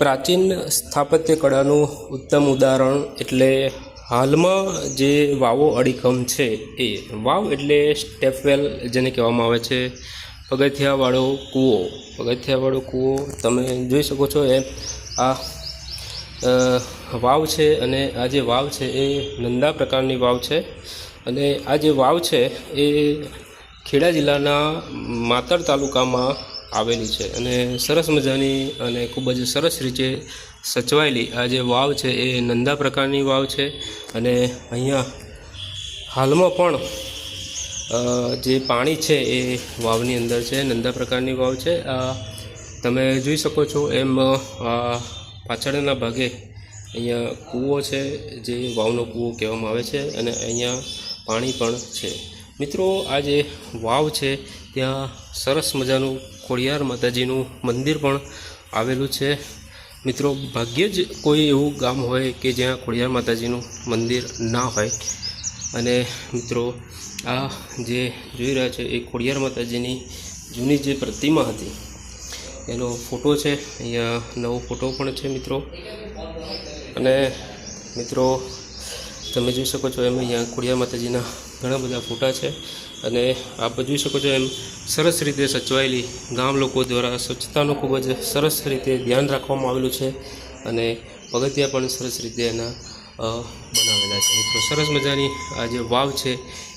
પ્રાચીન સ્થાપત્ય કળાનું ઉત્તમ ઉદાહરણ એટલે હાલમાં જે વાવો અડીખમ છે એ વાવ એટલે સ્ટેપવેલ જેને કહેવામાં આવે છે, પગથિયાવાળો કૂવો તમે જોઈ શકો છો એમ આ વાવ છે. અને આ જે વાવ છે એ નંદા પ્રકારની વાવ છે અને આ જે વાવ છે એ ખેડા જિલ્લાના માતર તાલુકામાં આવેલી છે અને સરસ મજાની અને ખૂબ જ સરસ રીતે સચવાયેલી આ જે વાવ છે એ નંદા પ્રકારની વાવ છે. અને અહીંયા હાલમાં પણ જે પાણી છે એ વાવની અંદર છે, નંદા પ્રકારની વાવ છે. તમે જોઈ શકો છો એમ પાછળના ભાગે અહીંયા કૂવો છે, જે વાવનો કૂવો કહેવામાં આવે છે અને અહીંયા પાણી પણ છે. મિત્રો આ જે વાવ છે ત્યાં સરસ મજાનું ખોડિયાર માતાજીનું મંદિર પણ આવેલું છે. મિત્રો ભાગ્યે જ કોઈ એવું ગામ હોય કે જ્યાં ખોડિયાર માતાજીનું મંદિર ના હોય. અને મિત્રો આ જે જોઈ રહ્યા છે એ ખોડિયાર માતાજીની જૂની જે પ્રતિમા હતી એનો ફોટો છે, અહીંયા નવો ફોટો પણ છે મિત્રો. અને મિત્રો તમે જોઈ શકો છો એમ અહીંયા ખોડિયાર માતાજીના ઘણા બધા ફોટા છે અને આપ જોઈ શકો છો એમ સરસ રીતે સચવાયેલી ગામ લોકો દ્વારા સ્વચ્છતાનું ખૂબ જ સરસ રીતે ધ્યાન રાખવામાં આવેલું છે અને પગથિયા પણ સરસ રીતે એના બનાવેલા છે. મિત્રો સરસ મજાની આ જે વાવ છે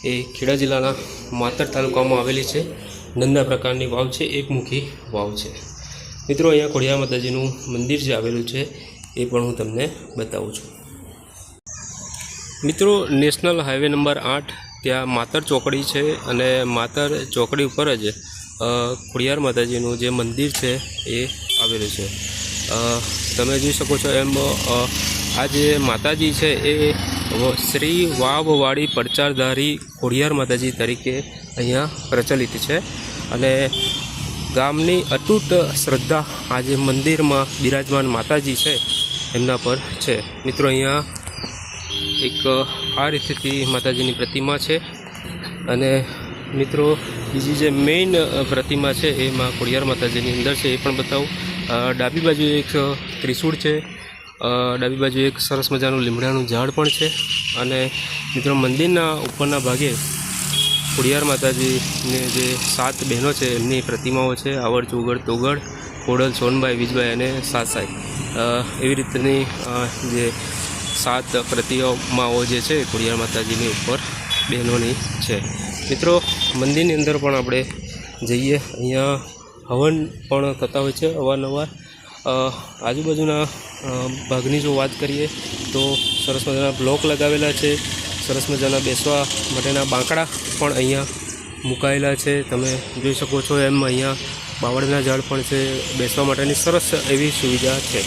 એ ખેડા જિલ્લાના માતર તાલુકામાં આવેલી છે. નંદા પ્રકારની વાવ છે, એકમુખી વાવ છે. મિત્રો અહીંયા ખોડિયાર માતાજીનું મંદિર જે આવેલું છે એ પણ હું તમને બતાવું છું. મિત્રો નેશનલ હાઈવે નંબર 8 ત્યાં માતર ચોકડી છે અને માતર ચોકડી ઉપર જ ખોડિયાર માતાજીનું જે મંદિર છે એ આવેલું છે. તમે જોઈ શકો છો એમ આ જે માતાજી છે એ શ્રી વાવવાળી પડચારધારી ખોડિયાર માતાજી તરીકે અહીંયા પ્રચલિત છે અને ગામની અતૂટ શ્રદ્ધા આ જે મંદિરમાં બિરાજમાન માતાજી છે એમના પર છે. મિત્રો અહીંયા એક આ રીતેથી માતાજીની પ્રતિમા છે અને મિત્રો બીજી જે મેઇન પ્રતિમા છે એ માં ખોડિયાર માતાજીની અંદર છે એ પણ બતાવું. ડાબી બાજુ એક ત્રિશૂળ છે, ડાબી બાજુ એક સરસ મજાનું લીમડાનું ઝાડ પણ છે. અને મિત્રો મંદિરના ઉપરના ભાગે ખોડિયાર માતાજીને જે 7 બહેનો છે એમની પ્રતિમાઓ છે, આવડ, ચોગડ, તોગડ, ખોડલ, સોનબાઈ, વીજબાઈ અને સાસાઈ. એવી રીતની જે 7 પ્રતિમાઓ જે છે ખોડિયાર માતાજીની ઉપર બહેનોની છે. મિત્રો મંદિરની અંદર પણ આપણે જઈએ, અહીંયા હવન પણ થતા હોય છે અવારનવાર. આજુબાજુના ભાગની જો વાત કરીએ તો સરસ મજાના બ્લોક લગાવેલા છે, સરસ મજાના બેસવા માટેના બાંકડા પણ અહીંયા મુકાયેલા છે. તમે જોઈ શકો છો એમ અહીંયા બાવળના ઝાડ પણ છે, બેસવા માટેની સરસ એવી સુવિધા છે.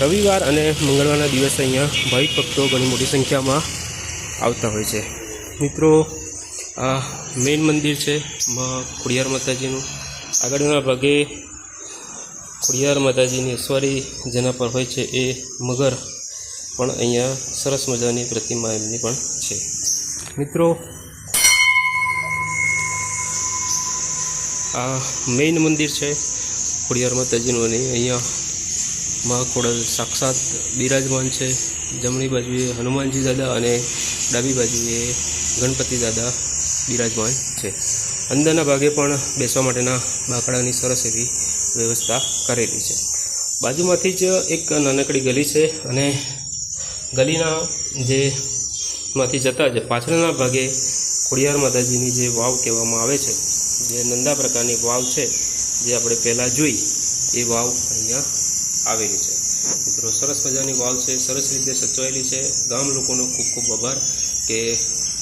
રવિવાર અને મંગળવારના દિવસે અહીંયા ભાવિક ભક્તો ઘણી મોટી સંખ્યામાં આવતા હોય છે. મિત્રો આ મેઇન મંદિર છે ખોડિયાર માતાજીનું. આગળના ભાગે ખોડિયાર માતાજીની અસવારી જેના પર હોય છે એ મગર પણ અહીંયા સરસ મજાની પ્રતિમા એમની પણ છે. મિત્રો આ મેઇન મંદિર છે ખોડિયાર માતાજીનું અને અહીંયા માં ખોડલ સાક્ષાત બિરાજમાન છે. જમણી બાજુએ હનુમાનજી દાદા અને ડાબી બાજુએ ગણપતિ દાદા બિરાજમાન છે. અંદરના ભાગે પણ બેસવા માટેના બાંકડાની સરસ એવી વ્યવસ્થા કરેલી છે. બાજુમાંથી જ એક નાનકડી ગલી છે અને ગલીના જે માંથી જતા જ પાછળના ભાગે ખોડિયાર માતાજીની જે વાવ કહેવામાં આવે છે, જે નંદા પ્રકારની વાવ છે જે આપણે પહેલાં જોઈ એ વાવ અહીંયા આવેલી છે. મિત્રો સરસ મજાની વાવ છે, સરસ રીતે સચવાયેલી છે. ગામ લોકોનો ખૂબ ખૂબ આભાર કે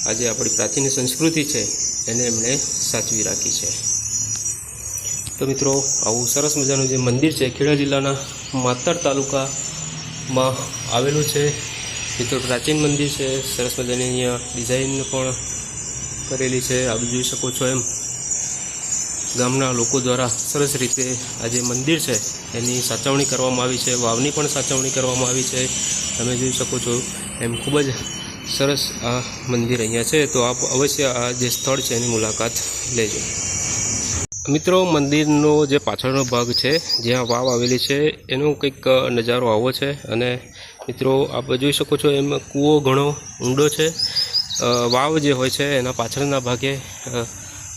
આજે આપણી પ્રાચીન સંસ્કૃતિ છે એને એમણે સાચવી રાખી છે. તો મિત્રો આવું સરસ મજાનું જે મંદિર છે ખેડા જિલ્લાના માતર તાલુકામાં આવેલું છે. મિત્રો પ્રાચીન મંદિર છે, સરસ મજાની અહીંયા ડિઝાઇન પણ કરેલી છે. આપ જોઈ શકો છો એમ ગામના લોકો દ્વારા સરસ રીતે આ જે મંદિર છે એની સાચવણી કરવામાં આવી છે, વાવની પણ સાચવણી કરવામાં આવી છે. તમે જોઈ શકો છો એમ ખૂબ જ સરસ આ મંદિર અહીંયા છે. તો આપ અવશ્ય આ જે સ્થળ છે એની મુલાકાત લેજો. મિત્રો, મંદિરનો જે પાછળનો ભાગ છે જ્યાં વાવ આવેલી છે એનો કંઈક નજારો આવો છે. અને મિત્રો આપ જોઈ શકો છો એમ કૂવો ઘણો ઊંડો છે. વાવ જે હોય છે એના પાછળના ભાગે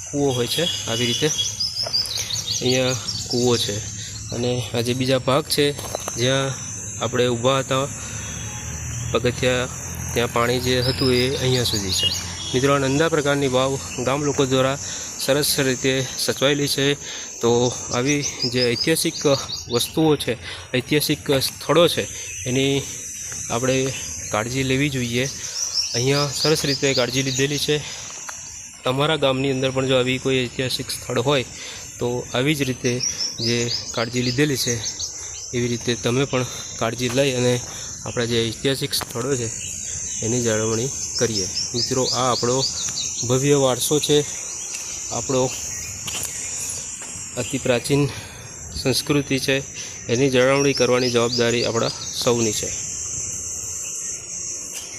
કૂવો હોય છે. આવી રીતે અહીંયા કૂવો છે. અને આ જે બીજા ભાગ છે જ્યાં આપણે ઊભા હતા પગથિયા, ત્યાં પાણી જે હતું એ અહીંયા સુધી છે. મિત્રો, નંદા પ્રકારની વાવ ગામ લોકો દ્વારા સરસ રીતે સચવાયેલી છે. તો આવી જે ઐતિહાસિક વસ્તુઓ છે, ઐતિહાસિક સ્થળો છે, એની આપણે કાળજી લેવી જોઈએ. અહીંયા સરસ રીતે કાળજી લીધેલી છે. તમારા ગામની અંદર પણ જો આવી કોઈ ઐતિહાસિક સ્થળ હોય તો આવી જ રીતે જે કાળજી લીધેલી છે એવી રીતે તમે પણ કાળજી લઈ અને આપણા જે ઐતિહાસિક સ્થળો છે એની જાળવણી કરીએ. મિત્રો, આ આપણો ભવ્ય વારસો છે. આપણો અતિ પ્રાચીન સંસ્કૃતિ છે. એની જાળવણી કરવાની જવાબદારી આપણા સૌની છે.